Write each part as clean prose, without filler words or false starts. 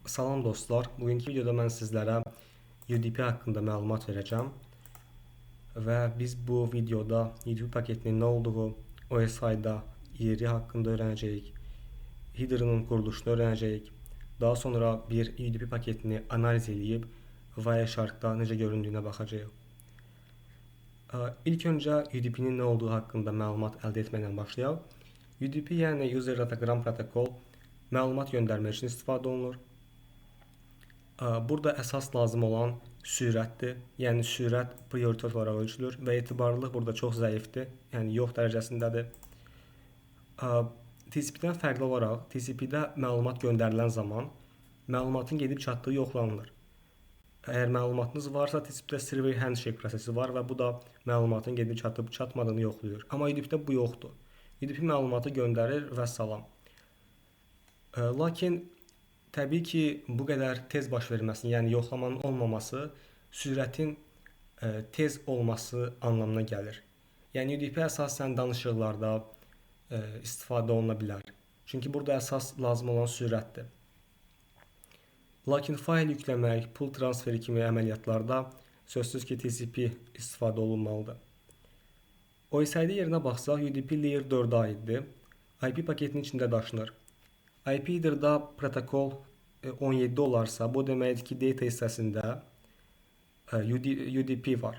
Salam dostlar, bugünkü videoda mən sizlərə UDP haqqında məlumat verəcəm və biz bu videoda UDP paketinin nə olduğu, OSI-da yeri haqqında öyrənəcəyik, Header-ın quruluşunu öyrənəcəyik. Daha sonra bir UDP paketini analiz edib Wireshark-da necə göründüyünə baxacağıq. İlk öncə UDP-nin nə olduğu haqqında məlumat əldə etməklə başlayaq. UDP yəni User Datagram Protocol məlumat göndərmək üçün istifadə olunur. Burada əsas lazım olan sürətdir. Yəni sürət prioritet olaraq ölçülür və etibarlılıq burada çox zəifdir. Yəni yox dərəcəsindədir. TCP-dən fərqli olaraq TCP-də məlumat göndərilən zaman məlumatın gedib çatdığı yoxlanılır. Əgər məlumatınız varsa, TCP-də server handshake prosesi var və bu da məlumatın gedib çatıb çatmadığını yoxlayır. Amma UDP-də bu yoxdur. UDP məlumatı göndərir və salam. Lakin təbii ki, bu qədər tez baş verməsi, yəni yoxlamanın olmaması sürətin tez olması anlamına gəlir. Yəni UDP əsasən danışıqlarda istifadə oluna bilər. Çünki burada əsas lazım olan sürətdir. Lakin fayl yükləmək, pul transferi kimi əməliyyatlarda sözsüz ki, TCP istifadə olunmalıdır. OSI-də yerinə baxsaq, UDP Layer 4-ə aiddir. IP paketinin içində daşınır. IP header-da protokol 17 olarsa, bu deməkdir ki, data hissəsində UDP var.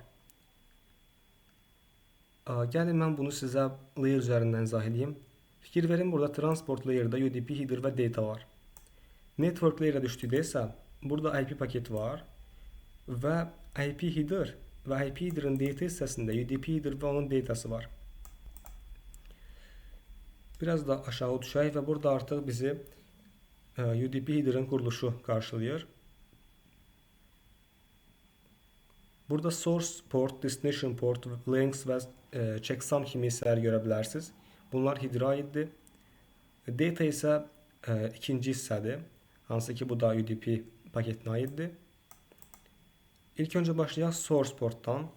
Gəlin mən bunu sizə layer üzərindən izah edeyim. Fikir verin, burada transport layer'da UDP header və data var. Network layer'a düşdükdə isə burada IP paketi var və IP header və IP header'ın data hissəsində UDP header və onun datası var. Biraz da aşağı düşək və burada artıq bizi UDP header'ın quruluşu qarşılayır. Burada source port, destination port, links və checksum kimi hissələr görə bilərsiniz. Bunlar header'a aiddir. Data isə ikinci hissədir. Hansı ki, bu da UDP paketinə aiddir. İlk öncə başlayaq source portdan.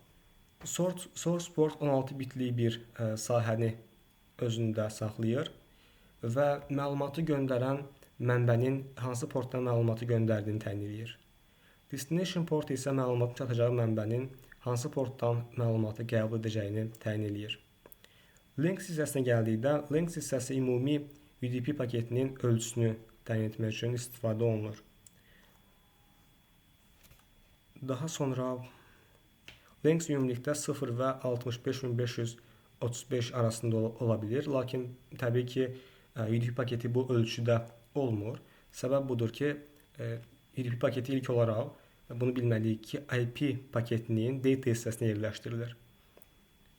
Source port 16 bitlik bir sahəni özündə saxlayır və məlumatı göndərən mənbənin hansı portdan məlumatı göndərdiyini təyin edir. Destination port isə məlumatın çatacağı mənbənin hansı portdan məlumatı qəbul edəcəyini təyin edir. Links hissəsinə gəldikdə, links hissəsi ümumi UDP paketinin ölçüsünü təyin etmək üçün istifadə olunur. Daha sonra links ümumilikdə 0 və 65535 arasında ola bilir. Lakin təbii ki, UDP paketi bu ölçüdə olmur. Səbəb budur ki, UDP paketi ilk olaraq bunu bilməliyik ki, IP paketinin data hissəsinə yerləşdirilir.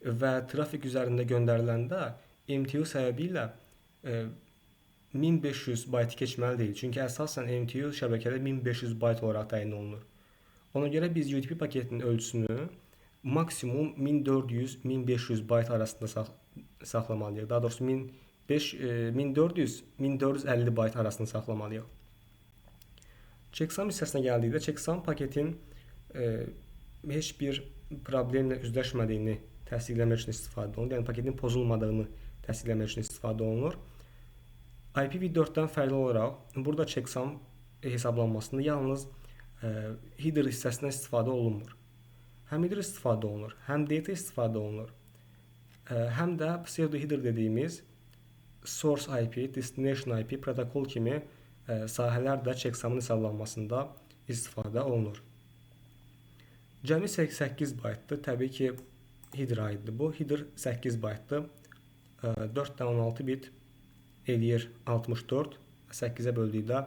Və trafik üzərində göndəriləndə MTU səbəbilə 1500 byte keçməli deyil. Çünki əsasən MTU şəbəkədə 1500 byte olaraq təyin olunur. Ona görə biz UDP paketinin ölçüsünü maksimum 1400-1500 byte arasında saxlamalıyıq. Daha doğrusu 1400-1450 byte arasında saxlamalıyıq. Checksum hissəsinə gəldikdə, checksum paketin heç bir problemlə üzləşmədiyini təsdiqləmək üçün istifadə olunur. Yəni paketin pozulmadığını təsdiqləmək üçün istifadə olunur. IPv4-dən fərqli olaraq burada checksum hesablanmasında yalnız header hissəsindən istifadə olunmur. Həm header istifadə olunur, həm data istifadə olunur, həm də pseudo header dediyimiz source IP, destination IP, protokol kimi sahələr də checksumun hesablanmasında istifadə olunur. Cəmi 8 byte-dır. Təbii ki, header aiddir bu. Header 8 byte-dır. 4-16 bit eləyir 64, 8-ə böldükdə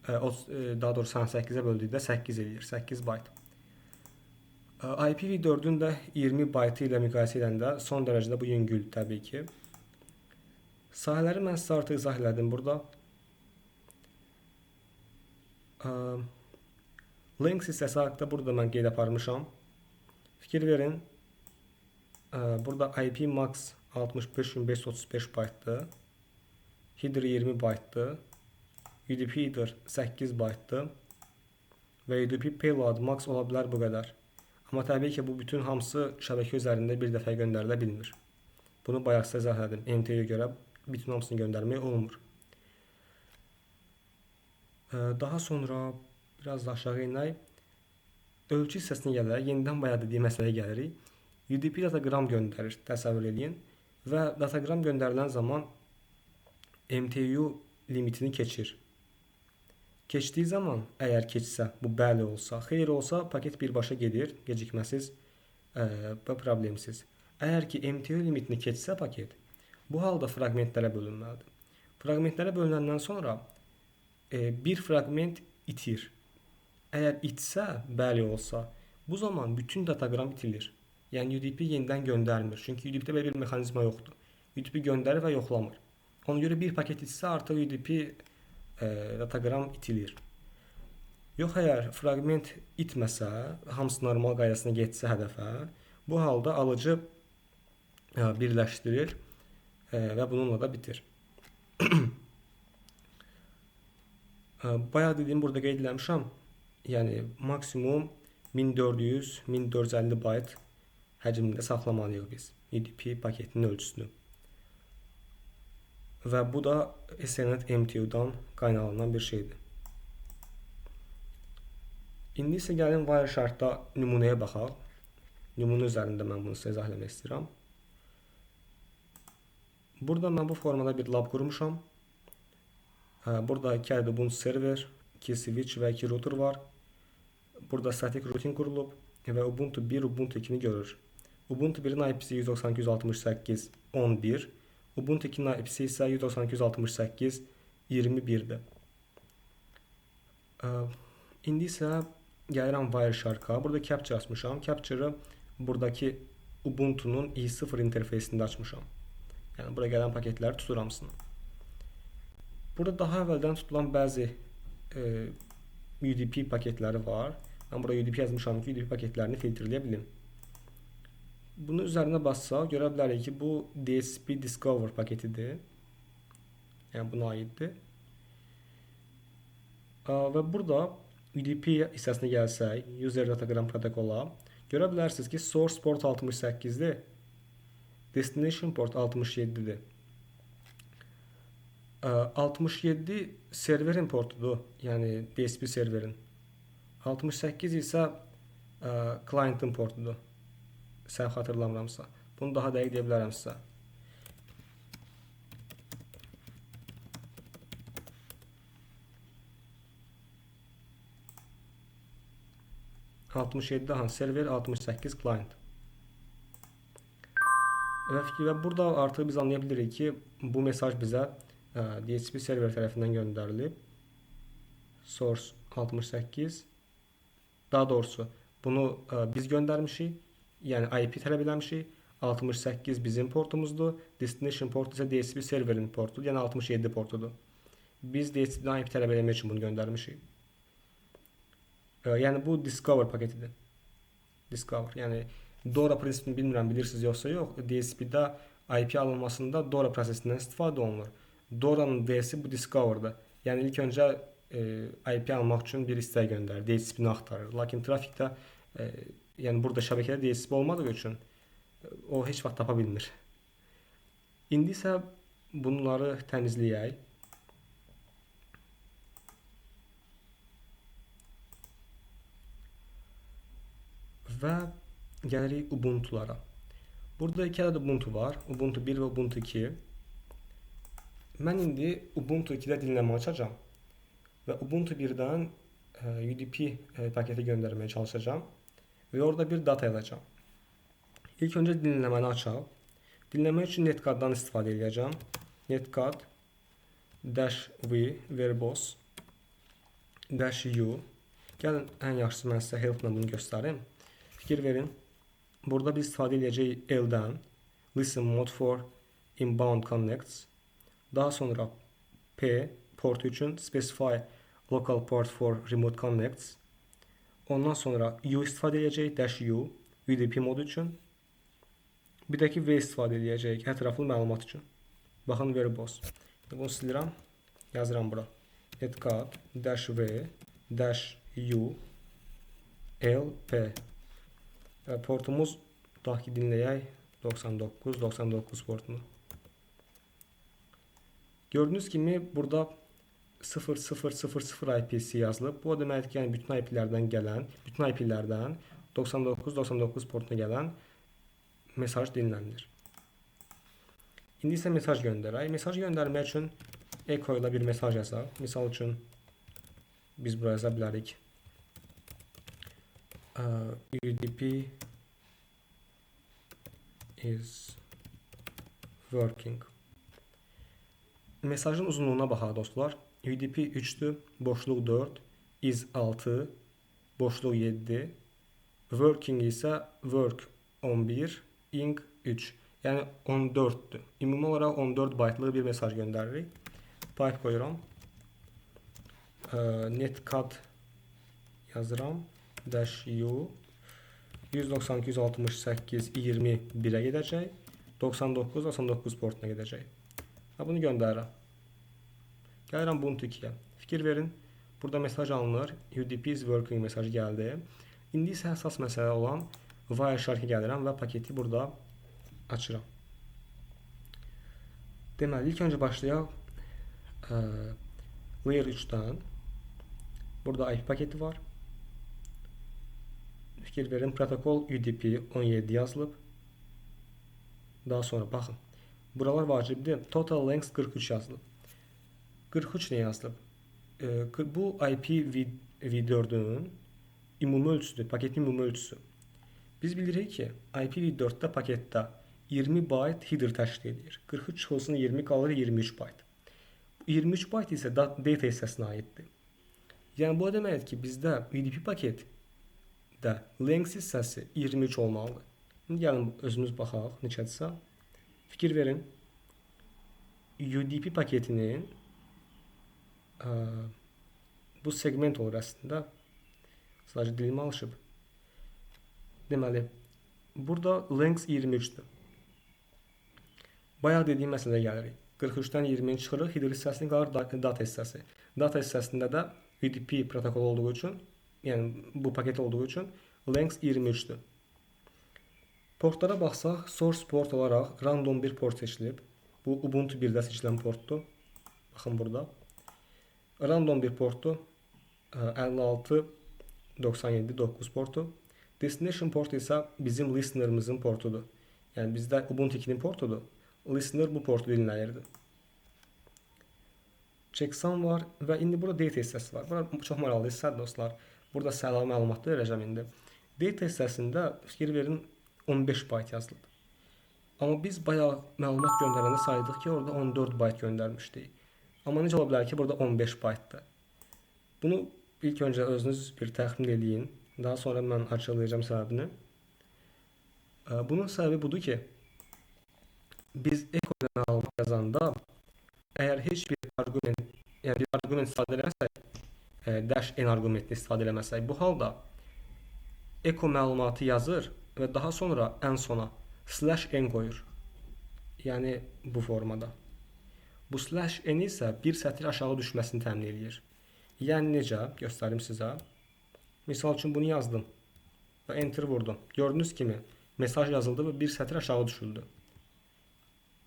daha doğrusu 8-ə böldükdə 8 eləyir, 8 byte. IPv4-ün də 20 byte ilə müqayisə edəndə son dərəcədə bu yüngül təbii ki. Sahələri mən sizə artıq izah elədim burada. Links hissəsi haqqında burada mən qeyd aparmışam. Fikir verin, burada IP max 65535 byte-dır. Header 20 byte-dır. UDP header 8 byte-dır. Və UDP payload max ola bilər bu qədər. Amma təbii ki, bu bütün hamısı şəbəkə üzərində bir dəfə göndərilə bilmir. Bunu bayaq sizə izah elədim. MTU-yə görə bütün hamısını göndərmək olmur. Daha sonra biraz da aşağı inək. Ölçü hissəsinə gələrək, yenidən bayaq dediyim məsələyə gəlirik. UDP datagram göndərir, təsəvvür edin. Və datagram göndərilən zaman MTU limitini keçir. Keçdiyi zaman, əgər keçsə, bu bəli olsa, xeyr olsa, paket birbaşa gedir, gecikməsiz və problemsiz. Əgər ki, MTU limitini keçsə paket, bu halda fraqmentlərə bölünməlidir. Fraqmentlərə bölünəndən sonra bir fraqment itir. Əgər itsə, bəli olsa, bu zaman bütün datagram itilir. Yəni UDP yenidən göndərmir. Çünki UDP-də belə bir mexanizma yoxdur. UDP göndərir və yoxlamır. Ona görə bir paket itsə, artıq UDP datagram itilir. Yox, əgər fraqment itməsə, hamısı normal qaydasına getsə hədəfə, bu halda alıcı birləşdirir və bununla da bitir. Bayaq dediyim burada qeyd eləmişəm. Yəni maksimum 1400-1450 bayt həcmində saxlamalıyıq biz UDP paketinin ölçüsünü. Və bu da Ethernet MTU-dan qaynaqlanan bir şeydir. İndi isə gəlin Wireshark-da nümunəyə baxaq. Nümunə üzərində mən bunu sizə izah eləmək istəyirəm. Burada mən bu formada bir lab qurmuşam. Burada 2 ədəd Ubuntu server, 2 switch və 2 router var. Burada static routing qurulub və Ubuntu 1, Ubuntu 2-ni görür. Ubuntu 1-in IP-si 192.168.11, Ubuntu 2-nin IP-si isə 192.168.21-dir. İndi isə gəlirəm Wireshark-a. Burada capture açmışam. Capture-ı buradakı Ubuntu-nun i0 interfeysində açmışam. Yəni buraya gələn paketləri tutur hamısını. Burada daha əvvəldən tutulan bəzi UDP paketləri var. Mən burada UDP yazmışam ki, UDP paketlərini filtrləyə bilim. Bunun üzərinə bassaq, görə bilərik ki, bu DSP Discover paketidir. Yəni buna aiddir. Və burada UDP hissəsinə gəlsək, User Datagram protokola, görə bilərsiniz ki, Source port 68-dir, Destination port 67-dir. 67 serverin portudur, yəni DSP serverin. 68 isə client'ın portudur. Sən xatırlamıramsa. Bunu daha dəqiq deyə bilərəm sizə. Server 68 client. Və burada artıq biz anlaya bilirik ki, bu mesaj bizə DHCP server tərəfindən göndərilib. Source 68. Daha doğrusu bunu biz göndərmişik. Yəni IP tələb eləmişik. 68 bizim portumuzdur. Destination port isə DHCP serverin portudur. Yəni 67 portudur. Biz DHCP-dən IP tələb eləmək üçün bunu göndərmişik. Yəni bu Discover paketidir. Discover. Yəni DORA prinsipini bilmirəm, bilirsiniz yoxsa yox. DHCP-də IP alınmasında DORA prosesindən istifadə olunur. DORA-nın D-si bu Discover-dır. Yəni ilk öncə IP almaq üçün bir istək göndərir. DHCP-ni axtarır. Lakin trafikdə yəni burada şəbəkədə DHCP olmadığı üçün o heç vaxt tapa bilmir. İndi isə bunları təmizləyək. Və gəlirik Ubuntulara. Burada 2 ədəd Ubuntu var. Ubuntu 1 və Ubuntu 2. Mən indi Ubuntu 2-də dinləmə açacağam. Və Ubuntu 1-dən UDP paketi göndərməyə çalışacağım. Və orada bir data yazacağım. İlk öncə dinləməni açaq. Dinləmək üçün netcode-dan istifadə edəcəm. Netcode -v verbose -u. Gəlin ən yaxşısı mən sizə help-la bunu göstərim. Fikir verin. Burada biz istifadə edəcəyik L-dən. Listen mode for inbound connects. Daha sonra P port üçün specify local port for remote connects. Ondan sonra U istifadə edəcəyik, -u, UDP modu üçün. Bir də ki V istifadə edəcəyik, ətraflı məlumat üçün. Baxın, verbose. Bunu silirəm, yazıram bura. Netcode -v -u L P. Portumuz tutaq ki, dinləyək 99 portunu. Gördüyünüz kimi burada 0000 IP'si yazılıb. Bu o deməkdir ki, yəni bütün IP'lərdən 99.99 portuna gələn mesaj dinlənilir. İndi isə mesaj göndərək. Mesaj göndərmək üçün echo ilə bir mesaj yazaq. Misal üçün biz buraya yaza bilərik. UDP is working. Mesajın uzunluğuna baxaq dostlar. UDP 3'dür, boşluq 4, is 6, boşluq 7, working isə work 11, ing 3. Yəni 14'dür. Ümumi olaraq 14 baytlıq bir mesaj göndəririk. Pipe koyuram. Netcode yazıram. -u 192.168.21'ə gedəcək. 99.99 portuna gedəcək. Bunu göndərirəm. Gəlirəm Ubuntu 2'yə. Fikir verin. Burada mesaj alınır. UDP is working mesajı gəldi. İndi isə əsas məsələ olan Wireshark'a gəlirəm və paketi burada açıram. Deməli, ilk öncə başlayaq Layer 3'dən. Burada IP paketi var. Fikir verin, protokol UDP 17 yazılıb. Daha sonra baxın. Buralar vacibdir. Total length 43 yazılıb. 43 ne yazılıb? Bu IPv4'ün ümumi ölçüsüdür. Paketin ümumi ölçüsü. Biz bilirik ki IPv4'də paketdə 20 byte header təşkil edir. 43 çıxılsın 20 qalır 23 byte. 23 byte isə data hissəsinə aiddir. Yəni bu deməkdir ki bizdə UDP paketdə length hissəsi 23 olmalıdır. İndi gəlin özümüz baxaq neçədirsə. Fikir verin. UDP paketinin bu segment olur əslində. Sadəcə dilimə alışıb. Deməli, burada length 23'dür. Bayaq dediyim məsələyə gəlirik. 43'dən 20'ni çıxırıq, header hissəsini qalır data hissəsi. Data hissəsində də UDP protokolu olduğu üçün, yəni bu paket olduğu üçün length 23'dür. Portlara baxsaq, source port olaraq random bir port seçilib. Bu Ubuntu 1'də seçilən portdur. Baxın burada. Random bir portdur. 56.97.9 portu. Destination port isə bizim listener'ımızın portudur. Yəni bizdə Ubuntu 2'nin portudur. Listener bu portu dinləyirdi. Checksum var və indi burada data hissəsi var. Burada çox maraqlı hissədir dostlar. Burada səlavi məlumatlar verəcəm indi. Data hissəsində fikir verin 15 byte yazılıb. Amma biz bayağı məlumat göndərəndə saydıq ki, orada 14 byte göndərmişdik. Amma necə ola bilər ki, burada 15 byte'dır. Bunu ilk öncə özünüz bir təxmin eləyin. Daha sonra mən açıqlayacağım səbəbini. Bunun səbəbi budur ki, biz echo məlumat yazanda əgər heç bir arqument, yəni bir arqument istifadə eləməsək, -n arqumentini istifadə eləməsək, bu halda echo məlumatı yazır və daha sonra ən sona /n qoyur. Yəni bu formada. Bu /n isə bir sətir aşağı düşməsini təmin edir. Yəni necə? Göstərim sizə. Misal üçün bunu yazdım və enter vurdum. Gördüyünüz kimi mesaj yazıldı və bir sətir aşağı düşüldü.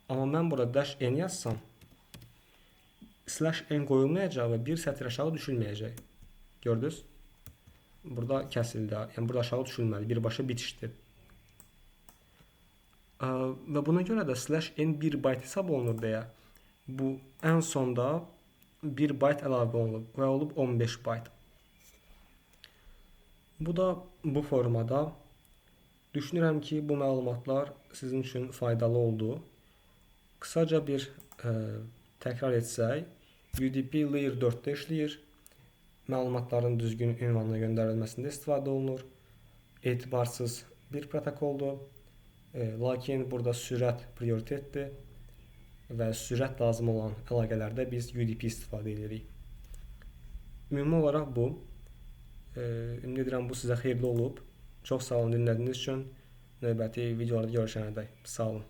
Amma mən burada -n yazsam /n qoyulmayacaq və bir sətir aşağı düşülməyəcək. Gördünüz? Burada kəsildi. Yəni burada aşağı düşülməli. Birbaşa bitişdi. Və buna görə də /n 1 byte hesab olunur deyə bu ən sonda 1 byte əlavə olunub və olub 15 byte. Bu da bu formada. Düşünürəm ki bu məlumatlar sizin üçün faydalı oldu. Kısaca bir təkrar etsək, UDP Layer 4'də işləyir. Məlumatların düzgün ünvanına göndərilməsində istifadə olunur. Etibarsız bir protokoldur. Lakin burada sürət prioritetdir və sürət lazım olan əlaqələrdə biz UDP istifadə edirik. Ümumi olaraq bu. Ümid edirəm bu sizə xeyirli olub. Çox sağ olun dinlədiyiniz üçün. Növbəti videolarda görüşənədək. Sağ olun.